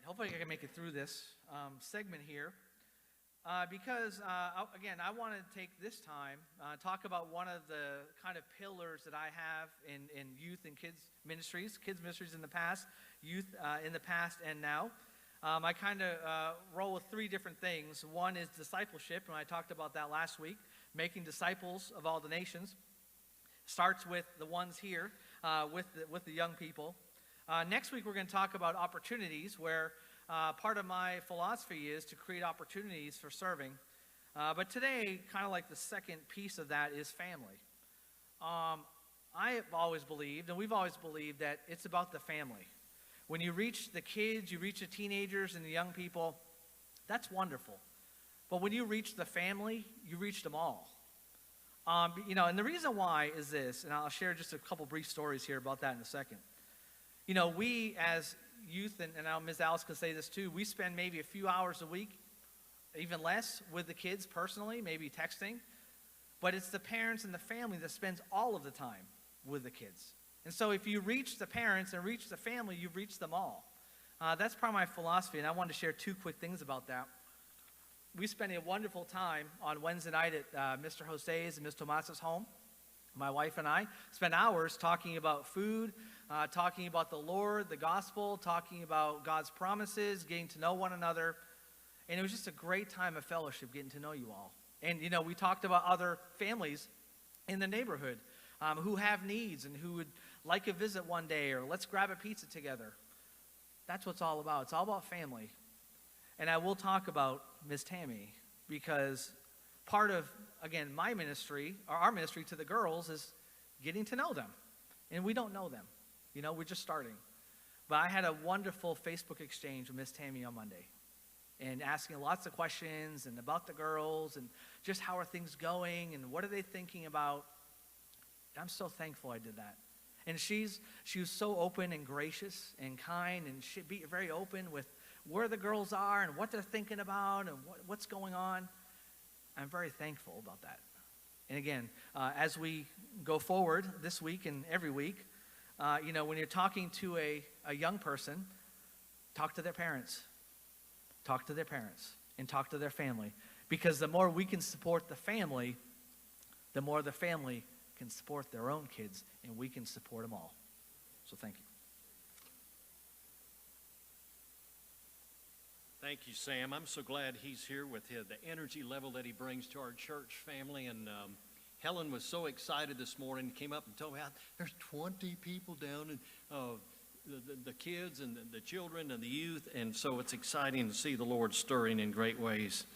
Hopefully I can make it through this segment here because, again, I want to take this time, talk about one of the kind of pillars that I have in youth and kids ministries in the past, youth in the past and now. I kind of roll with three different things. One is discipleship, and I talked about that last week, making disciples of all the nations. Starts with the ones here, with the young people. Next week, we're going to talk about opportunities, where part of my philosophy is to create opportunities for serving. But today, kind of like the second piece of that is family. I have always believed, and we've always believed, that it's about the family. When you reach the kids, you reach the teenagers and the young people, that's wonderful. But when you reach the family, you reach them all. And the reason why is this, and I'll share just a couple brief stories here about that in a second. We as youth, and now Ms. Alice can say this too, we spend maybe a few hours a week, even less, with the kids personally, maybe texting. But it's the parents and the family that spends all of the time with the kids. And so if you reach the parents and reach the family, you've reached them all. That's part of my philosophy, and I wanted to share two quick things about that. We spent a wonderful time on Wednesday night at Mr. Jose's and Ms. Tomas's home. My wife and I spent hours talking about food, talking about the Lord, the gospel, talking about God's promises, getting to know one another. And it was just a great time of fellowship, getting to know you all. And, we talked about other families in the neighborhood who have needs and who would like a visit one day, or let's grab a pizza together. That's what it's all about. It's all about family. And I will talk about Miss Tammy, because part of, again, my ministry, or our ministry to the girls, is getting to know them. And we don't know them. We're just starting. But I had a wonderful Facebook exchange with Miss Tammy on Monday, and asking lots of questions and about the girls and just how are things going and what are they thinking about. I'm so thankful I did that. And she was so open and gracious and kind, and she'd be very open with where the girls are and what they're thinking about and what's going on. I'm very thankful about that. And again, as we go forward this week and every week, when you're talking to a young person, talk to their parents. Talk to their parents and talk to their family. Because the more we can support the family, the more the family can support their own kids, and we can support them all. So thank you. Thank you, Sam. I'm so glad he's here with the energy level that he brings to our church family. And Helen was so excited this morning, came up and told me there's 20 people down, and the kids and the children and the youth. And so it's exciting to see the Lord stirring in great ways.